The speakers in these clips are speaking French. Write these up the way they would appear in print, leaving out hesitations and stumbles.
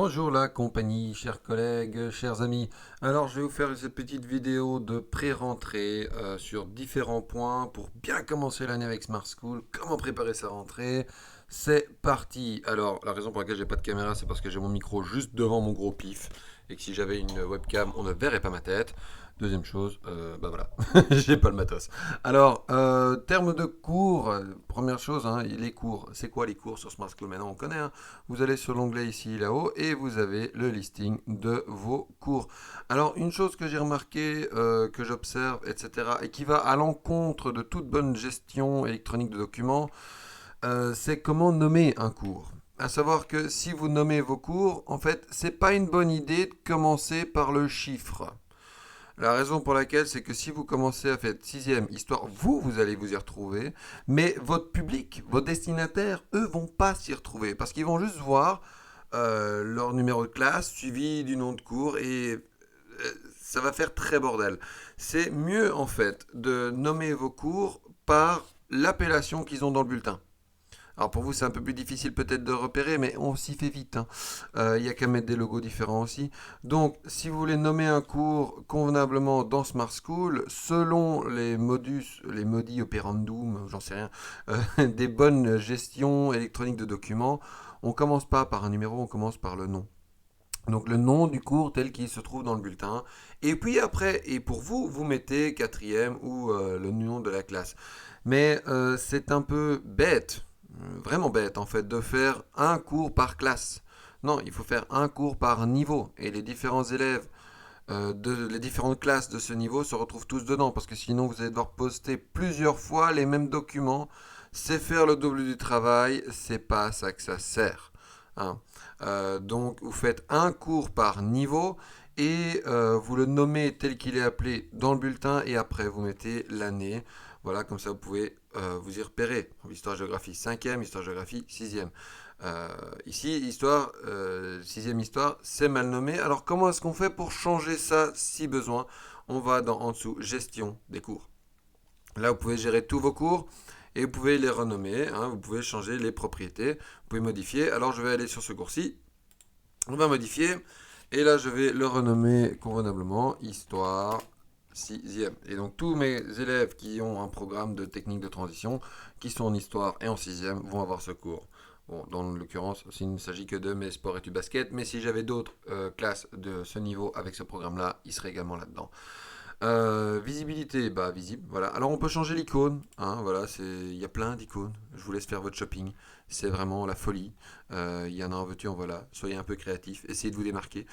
Bonjour la compagnie, chers collègues, chers amis. Alors je vais vous faire cette petite vidéo de pré-rentrée sur différents points pour bien commencer l'année avec Smart School, comment préparer sa rentrée. C'est parti. Alors la raison pour laquelle j'ai pas de caméra, c'est parce que j'ai mon micro juste devant mon gros pif et que si j'avais une webcam, on ne verrait pas ma tête. Deuxième chose, bah voilà, j'ai pas le matos. Alors, termes de cours, première chose, hein, les cours. C'est quoi les cours sur Smart School? Maintenant on connaît, hein. Vous allez sur l'onglet ici, là-haut, et vous avez le listing de vos cours. Alors, une chose que j'ai remarqué, que j'observe, etc., et qui va à l'encontre de toute bonne gestion électronique de documents, c'est comment nommer un cours. À savoir que si vous nommez vos cours, en fait, c'est pas une bonne idée de commencer par le chiffre. La raison pour laquelle, c'est que si vous commencez à faire sixième histoire, vous allez vous y retrouver, mais votre public, vos destinataires, eux, vont pas s'y retrouver, parce qu'ils vont juste voir leur numéro de classe suivi du nom de cours, et ça va faire très bordel. C'est mieux, en fait, de nommer vos cours par l'appellation qu'ils ont dans le bulletin. Alors pour vous, c'est un peu plus difficile peut-être de repérer, mais on s'y fait vite, hein. Il n'y a qu'à mettre des logos différents aussi. Donc, si vous voulez nommer un cours convenablement dans Smart School, selon les modus, les modi operandum, j'en sais rien, des bonnes gestions électroniques de documents, on commence pas par un numéro, on commence par le nom. Donc le nom du cours tel qu'il se trouve dans le bulletin. Et puis après, et pour vous, vous mettez quatrième ou le nom de la classe. Mais c'est un peu bête, vraiment bête en fait, de faire un cours par classe. Non, il faut faire un cours par niveau. Et les différents élèves les différentes classes de ce niveau se retrouvent tous dedans. Parce que sinon, vous allez devoir poster plusieurs fois les mêmes documents. C'est faire le double du travail. C'est pas à ça que ça sert, hein. Donc, vous faites un cours par niveau et vous le nommez tel qu'il est appelé dans le bulletin et après vous mettez l'année. Voilà, comme ça vous pouvez vous y repérer. Histoire-géographie 5e, histoire-géographie 6e. Ici, histoire, sixième histoire, c'est mal nommé. Alors comment est-ce qu'on fait pour changer ça si besoin? On va en dessous, gestion des cours. Là, vous pouvez gérer tous vos cours et vous pouvez les renommer, hein, vous pouvez changer les propriétés, vous pouvez modifier. Alors je vais aller sur ce cours-ci, on va modifier, et là je vais le renommer convenablement, histoire sixième. Et donc tous mes élèves qui ont un programme de technique de transition, qui sont en histoire et en sixième, vont avoir ce cours. Bon, dans l'occurrence, il ne s'agit que de mes sports études basket, mais si j'avais d'autres classes de ce niveau avec ce programme-là, ils seraient également là-dedans. Visibilité, bah visible, voilà. Alors on peut changer l'icône, hein, voilà, il y a plein d'icônes. Je vous laisse faire votre shopping, c'est vraiment la folie. Il y en a en veux-tu, en voilà. Soyez un peu créatif, essayez de vous démarquer.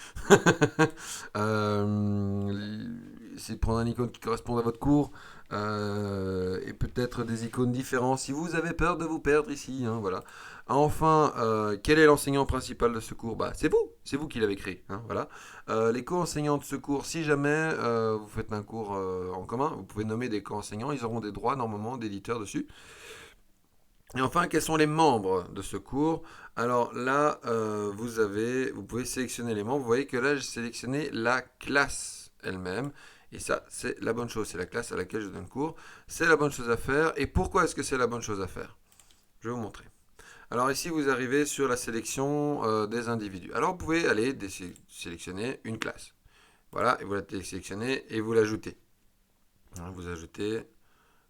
Essayez de prendre un icône qui correspond à votre cours et peut-être des icônes différentes si vous avez peur de vous perdre ici, hein, voilà. Enfin, quel est l'enseignant principal de ce cours? Bah, c'est vous qui l'avez créé, hein, voilà. Les co-enseignants de ce cours, si jamais vous faites un cours en commun, vous pouvez nommer des co-enseignants, ils auront des droits normalement d'éditeurs dessus. Et enfin, quels sont les membres de ce cours? Alors là, vous pouvez sélectionner les membres. Vous voyez que là, j'ai sélectionné la classe elle-même. Et ça, c'est la bonne chose. C'est la classe à laquelle je donne cours. C'est la bonne chose à faire. Et pourquoi est-ce que c'est la bonne chose à faire? Je vais vous montrer. Alors ici, vous arrivez sur la sélection des individus. Alors vous pouvez aller sélectionner une classe. Voilà, et vous la sélectionnez et vous l'ajoutez. Vous ajoutez,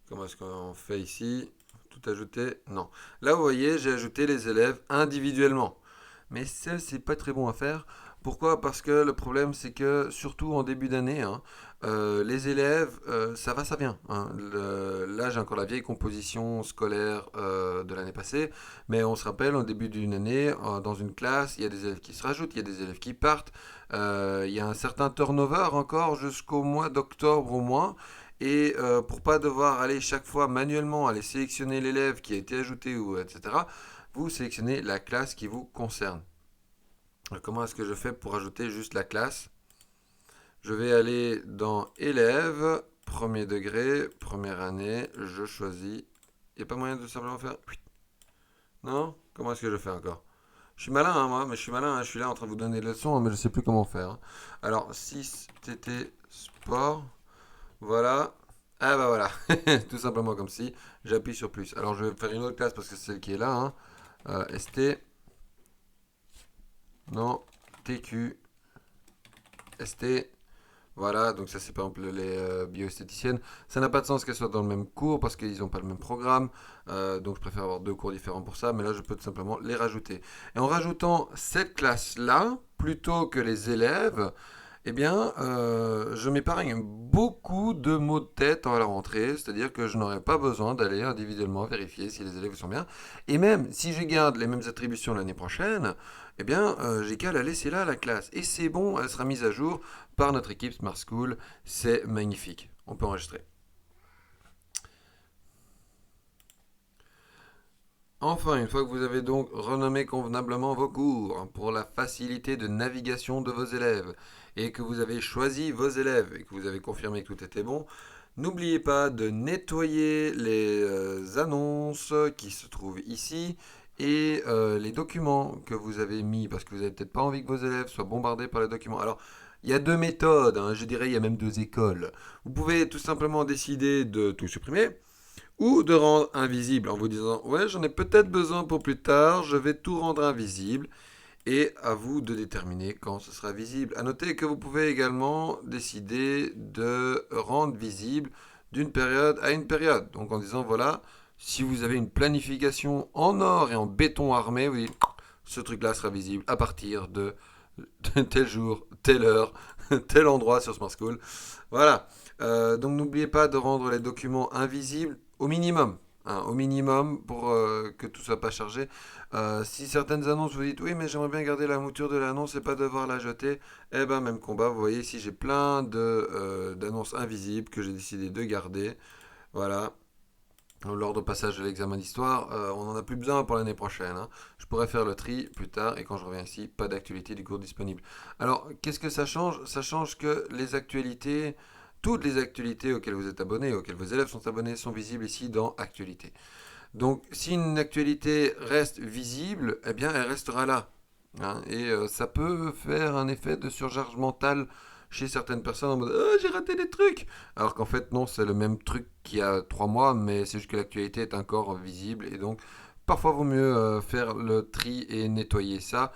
comment est-ce qu'on fait ici? Tout ajouter? Non. Là, vous voyez, j'ai ajouté les élèves individuellement. Mais ça, c'est pas très bon à faire. Pourquoi? Parce que le problème, c'est que surtout en début d'année, hein, les élèves, ça va, ça vient, hein. Là, j'ai encore la vieille composition scolaire de l'année passée, mais on se rappelle, au début d'une année, dans une classe, il y a des élèves qui se rajoutent, il y a des élèves qui partent, il y a un certain turnover encore jusqu'au mois d'octobre au moins. Et pour pas devoir aller chaque fois manuellement aller sélectionner l'élève qui a été ajouté ou etc., vous sélectionnez la classe qui vous concerne. Comment est-ce que je fais pour ajouter juste la classe? Je vais aller dans élèves, premier degré, première année, je choisis. Il n'y a pas moyen de simplement faire. Non? Comment est-ce que je fais encore? Je suis malin, hein, moi, mais je suis malin, hein, je suis là en train de vous donner des leçons, hein, mais je ne sais plus comment faire, hein. Alors, 6 TT sport, voilà. Ah bah voilà, tout simplement comme si j'appuie sur plus. Alors je vais faire une autre classe parce que c'est celle qui est là, hein. ST, non, TQ, ST. Voilà, donc ça c'est par exemple les bioesthéticiennes. Ça n'a pas de sens qu'elles soient dans le même cours parce qu'ils n'ont pas le même programme. Donc je préfère avoir deux cours différents pour ça, mais là je peux tout simplement les rajouter. Et en rajoutant cette classe-là, plutôt que les élèves, eh bien, je m'épargne beaucoup de maux de tête à la rentrée, c'est-à-dire que je n'aurai pas besoin d'aller individuellement vérifier si les élèves sont bien. Et même si je garde les mêmes attributions l'année prochaine, eh bien, j'ai qu'à la laisser là, la classe. Et c'est bon, elle sera mise à jour par notre équipe Smart School. C'est magnifique. On peut enregistrer. Enfin, une fois que vous avez donc renommé convenablement vos cours pour la facilité de navigation de vos élèves et que vous avez choisi vos élèves et que vous avez confirmé que tout était bon, n'oubliez pas de nettoyer les annonces qui se trouvent ici et les documents que vous avez mis parce que vous n'avez peut-être pas envie que vos élèves soient bombardés par les documents. Alors, il y a deux méthodes, hein, je dirais il y a même deux écoles. Vous pouvez tout simplement décider de tout supprimer ou de rendre invisible en vous disant ouais j'en ai peut-être besoin pour plus tard, je vais tout rendre invisible et à vous de déterminer quand ce sera visible. À noter que vous pouvez également décider de rendre visible d'une période à une période. Donc en disant voilà, si vous avez une planification en or et en béton armé, vous dites ce truc-là sera visible à partir de tel jour, telle heure, tel endroit sur Smart School. Voilà. Donc n'oubliez pas de rendre les documents invisibles au minimum. Hein, au minimum pour que tout soit pas chargé. Si certaines annonces vous dites oui mais j'aimerais bien garder la mouture de l'annonce et pas devoir la jeter, eh ben même combat. Vous voyez ici j'ai plein d'annonces invisibles que j'ai décidé de garder. Voilà. Lors du passage de l'examen d'histoire, on n'en a plus besoin pour l'année prochaine. Hein. Je pourrais faire le tri plus tard et quand je reviens ici, pas d'actualité du cours disponible. Alors, qu'est-ce que ça change? Ça change que les actualités, toutes les actualités auxquelles vous êtes abonné, auxquelles vos élèves sont abonnés, sont visibles ici dans Actualité. Donc, si une actualité reste visible, eh bien, elle restera là. Hein, et ça peut faire un effet de surcharge mentale chez certaines personnes en mode j'ai raté des trucs. Alors qu'en fait, non, c'est le même truc qu'il y a 3 mois, mais c'est juste que l'actualité est encore visible. Et donc, parfois, vaut mieux faire le tri et nettoyer ça.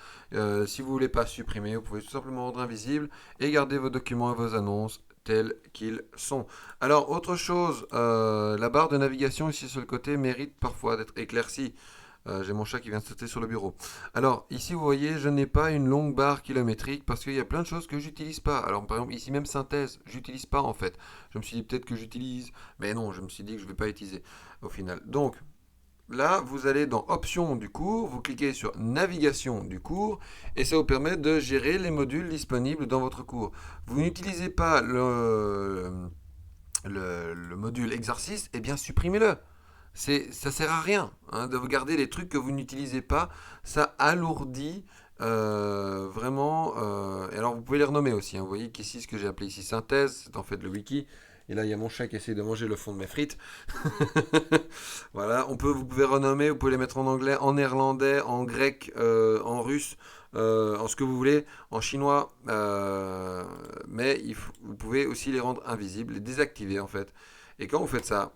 Si vous voulez pas supprimer, vous pouvez tout simplement rendre invisible et garder vos documents et vos annonces tels qu'ils sont. Alors, autre chose, la barre de navigation ici sur le côté mérite parfois d'être éclaircie. J'ai mon chat qui vient de sauter sur le bureau. Alors, ici, vous voyez, je n'ai pas une longue barre kilométrique parce qu'il y a plein de choses que j'utilise pas. Alors, par exemple, ici même synthèse, j'utilise pas en fait. Je me suis dit peut-être que j'utilise, mais non, je me suis dit que je ne vais pas utiliser au final. Donc, là, vous allez dans Options du cours, vous cliquez sur Navigation du cours et ça vous permet de gérer les modules disponibles dans votre cours. Vous n'utilisez pas le module exercice, eh bien supprimez-le. Ça sert à rien hein, de garder les trucs que vous n'utilisez pas. Ça alourdit vraiment. Et alors vous pouvez les renommer aussi. Hein. Vous voyez qu'ici ce que j'ai appelé ici synthèse, c'est en fait le wiki. Et là il y a mon chat qui essaie de manger le fond de mes frites. Voilà, vous pouvez renommer, vous pouvez les mettre en anglais, en néerlandais, en grec, en russe, en ce que vous voulez, en chinois. Mais vous pouvez aussi les rendre invisibles, les désactiver en fait. Et quand vous faites ça,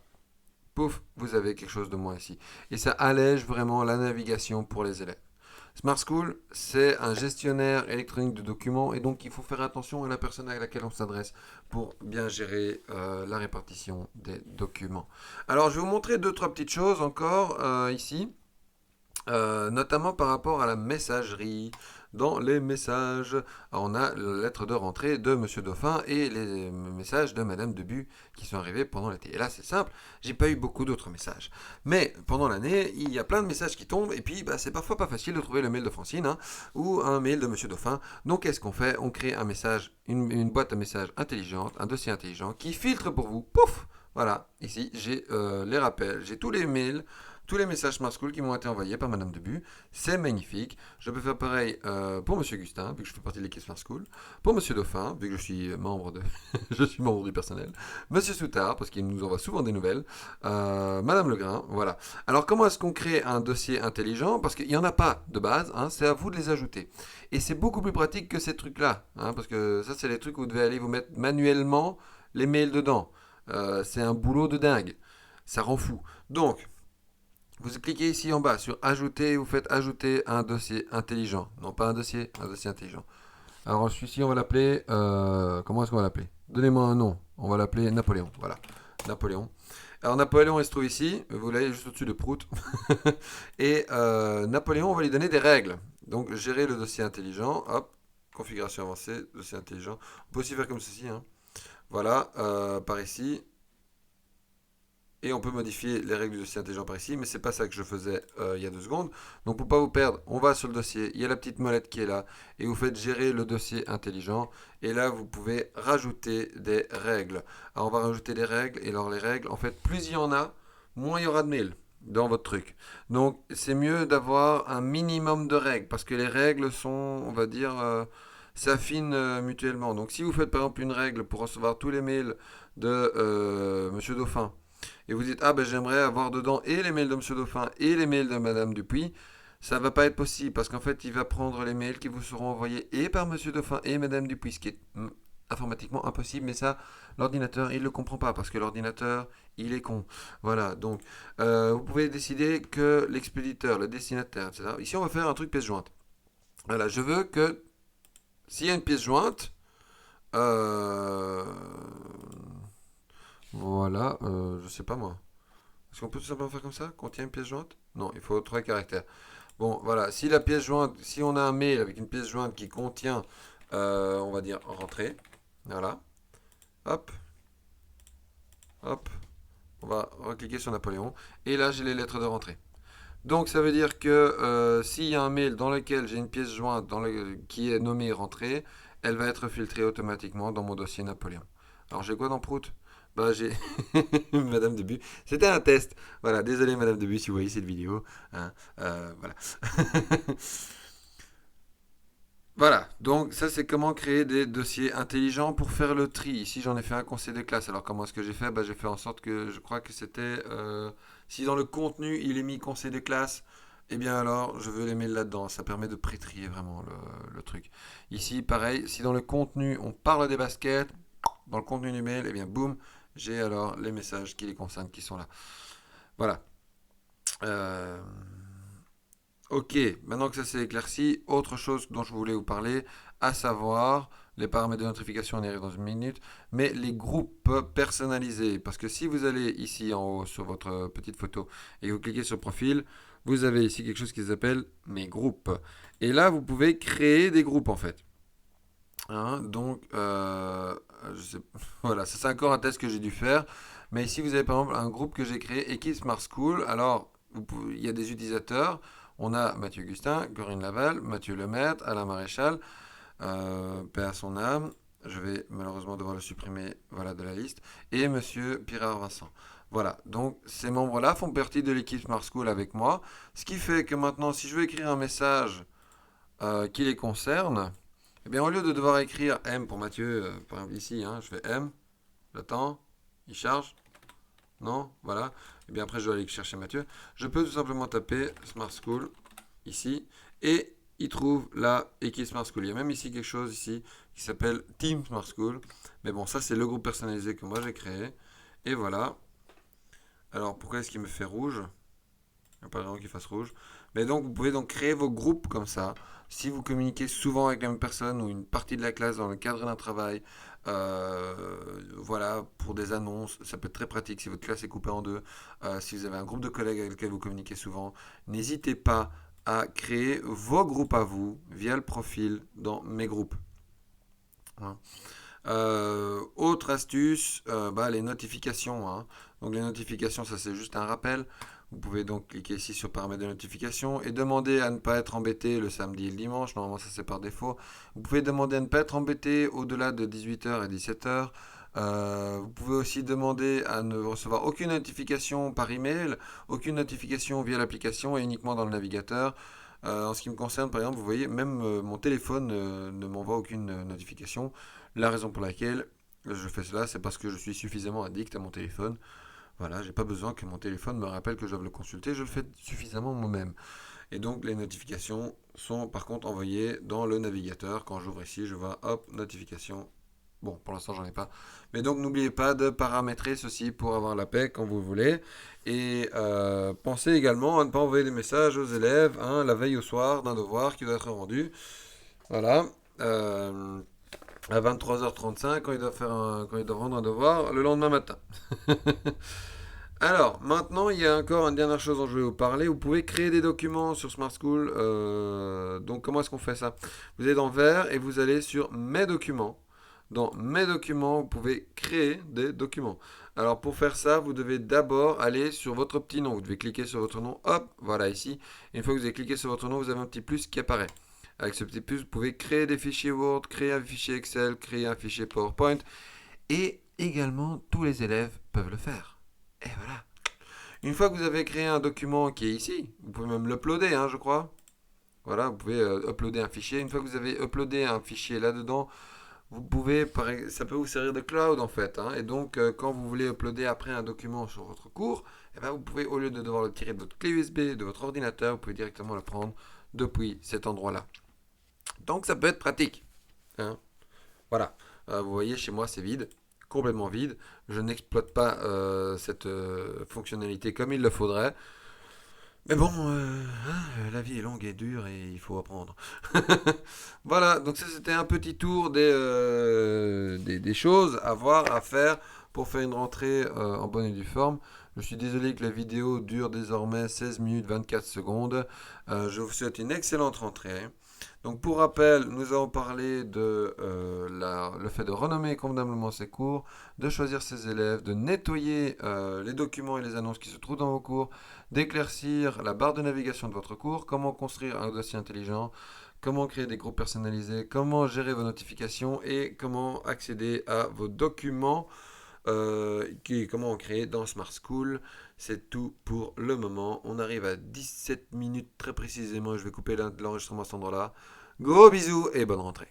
pouf, vous avez quelque chose de moins ici. Et ça allège vraiment la navigation pour les élèves. Smart School, c'est un gestionnaire électronique de documents et donc il faut faire attention à la personne à laquelle on s'adresse pour bien gérer la répartition des documents. Alors je vais vous montrer deux, trois petites choses encore ici. Notamment par rapport à la messagerie. Dans les messages, on a la lettre de rentrée de Monsieur Dauphin et les messages de Madame Debu qui sont arrivés pendant l'été. Et là, c'est simple, j'ai pas eu beaucoup d'autres messages. Mais pendant l'année, il y a plein de messages qui tombent et puis c'est parfois pas facile de trouver le mail de Francine hein, ou un mail de Monsieur Dauphin. Donc, qu'est-ce qu'on fait? On crée un message, une boîte à messages intelligente, un dossier intelligent qui filtre pour vous. Pouf! Voilà, ici, j'ai les rappels, j'ai tous les mails tous les messages Smart School qui m'ont été envoyés par Madame Debu. C'est magnifique. Je peux faire pareil pour Monsieur Gustin, vu que je fais partie de l'équipe Smart School. Pour Monsieur Dauphin, vu que je suis membre, je suis membre du personnel. Monsieur Soutard, parce qu'il nous envoie souvent des nouvelles. Madame Legrain, voilà. Alors, comment est-ce qu'on crée un dossier intelligent? Parce qu'il n'y en a pas de base, hein, c'est à vous de les ajouter. Et c'est beaucoup plus pratique que ces trucs-là, hein, parce que ça, c'est les trucs où vous devez aller vous mettre manuellement les mails dedans. C'est un boulot de dingue. Ça rend fou. Donc, Vous cliquez ici en bas sur ajouter, vous faites ajouter un dossier intelligent. Non pas un dossier intelligent. Alors celui-ci, on va l'appeler, comment est-ce qu'on va l'appeler? Donnez-moi un nom. On va l'appeler Napoléon. Voilà, Napoléon. Alors Napoléon, il se trouve ici. Vous l'avez juste au-dessus de Prout. Et Napoléon, on va lui donner des règles. Donc gérer le dossier intelligent. Hop, configuration avancée, dossier intelligent. On peut aussi faire comme ceci, hein. Voilà, par ici. Et on peut modifier les règles du dossier intelligent par ici, mais c'est pas ça que je faisais il y a 2 secondes. Donc pour pas vous perdre, on va sur le dossier, il y a la petite molette qui est là, et vous faites gérer le dossier intelligent, et là vous pouvez rajouter des règles. Alors on va rajouter des règles, et alors les règles, en fait, plus il y en a, moins il y aura de mails dans votre truc. Donc c'est mieux d'avoir un minimum de règles, parce que les règles sont, on va dire, s'affinent mutuellement. Donc si vous faites par exemple une règle pour recevoir tous les mails de Monsieur Dauphin, et vous dites, ah ben j'aimerais avoir dedans et les mails de Monsieur Dauphin et les mails de Madame Dupuis, ça va pas être possible parce qu'en fait il va prendre les mails qui vous seront envoyés et par Monsieur Dauphin et Madame Dupuis, ce qui est informatiquement impossible, mais ça l'ordinateur il le comprend pas parce que l'ordinateur il est con. Voilà, donc vous pouvez décider que l'expéditeur, le destinataire, etc. Ici on va faire un truc pièce jointe. Voilà, je veux que s'il y a une pièce jointe, euh, voilà, je sais pas moi. Est-ce qu'on peut tout simplement faire comme ça? Contient une pièce jointe? Non, il faut 3 caractères. Bon, voilà. Si la pièce jointe, si on a un mail avec une pièce jointe qui contient, on va dire rentrée, voilà. Hop, hop. On va recliquer sur Napoléon. Et là, j'ai les lettres de rentrée. Donc, ça veut dire que s'il y a un mail dans lequel j'ai une pièce jointe qui est nommée rentrée, elle va être filtrée automatiquement dans mon dossier Napoléon. Alors, j'ai quoi dans Prout? Bah, j'ai Madame Debu. C'était un test. Voilà, désolé Madame Debu si vous voyez cette vidéo. Hein, voilà. Voilà, donc ça c'est comment créer des dossiers intelligents pour faire le tri. Ici j'en ai fait un conseil de classe. Alors comment est-ce que j'ai fait? Bah, j'ai fait en sorte que je crois que c'était... si dans le contenu il est mis conseil de classe, eh bien alors je veux les mettre là-dedans. Ça permet de pré-trier vraiment le truc. Ici pareil, si dans le contenu on parle des baskets, dans le contenu du mail, eh bien boum, j'ai alors les messages qui les concernent qui sont là. Voilà. Euh, Ok, maintenant que ça s'est éclairci, autre chose dont je voulais vous parler, à savoir les paramètres de notification, on y arrive dans une minute, mais les groupes personnalisés. Parce que si vous allez ici en haut sur votre petite photo et vous cliquez sur profil, vous avez ici quelque chose qui s'appelle mes groupes. Et là, vous pouvez créer des groupes en fait. Hein, donc, je sais, voilà, ça c'est encore un test que j'ai dû faire. Mais ici, vous avez par exemple un groupe que j'ai créé, Équipe Smart School. Alors, il y a des utilisateurs. On a Mathieu Gustin, Corinne Laval, Mathieu Lemaître, Alain Maréchal, paix à son âme. Je vais malheureusement devoir le supprimer voilà, de la liste. Et Monsieur Pirard Vincent. Voilà, donc ces membres-là font partie de l'équipe Smart School avec moi. Ce qui fait que maintenant, si je veux écrire un message qui les concerne, eh bien, au lieu de devoir écrire M pour Mathieu, par exemple ici, hein, je fais M, j'attends, il charge, non, voilà. Et bien après, je dois aller chercher Mathieu. Je peux tout simplement taper Smart School ici et il trouve la équipe Smart School. Il y a même ici quelque chose ici qui s'appelle Team Smart School. Mais bon, ça c'est le groupe personnalisé que moi j'ai créé. Et voilà. Alors pourquoi est-ce qu'il me fait rouge? Il n'y a pas vraiment qu'il fasse rouge. Mais donc, vous pouvez donc créer vos groupes comme ça. Si vous communiquez souvent avec la même personne ou une partie de la classe dans le cadre d'un travail, voilà, pour des annonces, ça peut être très pratique si votre classe est coupée en deux. Si vous avez un groupe de collègues avec lequel vous communiquez souvent, n'hésitez pas à créer vos groupes à vous via le profil dans mes groupes. Hein. Autre astuce, bah, les notifications. Hein. Donc les notifications, ça c'est juste un rappel. Vous pouvez donc cliquer ici sur paramètres de notification et demander à ne pas être embêté le samedi et le dimanche. Normalement, ça c'est par défaut. Vous pouvez demander à ne pas être embêté au-delà de 18h et 17h. Vous pouvez aussi demander à ne recevoir aucune notification par email, aucune notification via l'application et uniquement dans le navigateur. En ce qui me concerne, par exemple, vous voyez, même mon téléphone ne m'envoie aucune notification. La raison pour laquelle je fais cela, c'est parce que je suis suffisamment addict à mon téléphone. Voilà, j'ai pas besoin que mon téléphone me rappelle que je dois le consulter, je le fais suffisamment moi-même. Et donc les notifications sont par contre envoyées dans le navigateur. Quand j'ouvre ici, je vois hop, notification, Bon, pour l'instant, j'en ai pas. Mais donc, n'oubliez pas de paramétrer ceci pour avoir la paix quand vous voulez. Et pensez également à ne pas envoyer des messages aux élèves hein, la veille au soir d'un devoir qui doit être rendu. Voilà. Euh, à 23h35 quand il doit quand il doit rendre un devoir le lendemain matin. Alors, maintenant, il y a encore une dernière chose dont je vais vous parler. Vous pouvez créer des documents sur Smart School. Donc, comment est-ce qu'on fait ça? Vous allez dans Vert et vous allez sur Mes documents. Dans Mes documents, vous pouvez créer des documents. Alors, pour faire ça, vous devez d'abord aller sur votre petit nom. Vous devez cliquer sur votre nom. Hop, voilà ici. Et une fois que vous avez cliqué sur votre nom, vous avez un petit plus qui apparaît. Avec ce petit plus, vous pouvez créer des fichiers Word, créer un fichier Excel, créer un fichier PowerPoint. Et également, tous les élèves peuvent le faire. Et voilà. Une fois que vous avez créé un document qui est ici, vous pouvez même l'uploader, hein, je crois. Voilà, vous pouvez uploader un fichier. Une fois que vous avez uploadé un fichier là-dedans, vous pouvez, ça peut vous servir de cloud en fait. Hein. Et donc, quand vous voulez uploader après un document sur votre cours, eh ben, vous pouvez, au lieu de devoir le tirer de votre clé USB, de votre ordinateur, vous pouvez directement le prendre depuis cet endroit-là. Donc, ça peut être pratique. Hein. Voilà. Vous voyez, chez moi, c'est vide, complètement vide. Je n'exploite pas cette fonctionnalité comme il le faudrait. Mais bon, la vie est longue et dure et il faut apprendre. Voilà, donc ça c'était un petit tour des choses à voir, à faire pour faire une rentrée en bonne et due forme. Je suis désolé que la vidéo dure désormais 16 minutes 24 secondes. Je vous souhaite une excellente rentrée. Donc pour rappel, nous avons parlé de le fait de renommer convenablement ses cours, de choisir ses élèves, de nettoyer les documents et les annonces qui se trouvent dans vos cours, d'éclaircir la barre de navigation de votre cours, comment construire un dossier intelligent, comment créer des groupes personnalisés, comment gérer vos notifications et comment accéder à vos documents comment en créer dans Smart School. C'est tout pour le moment. On arrive à 17 minutes très précisément. Je vais couper l'enregistrement à cet endroit-là. Gros bisous et bonne rentrée.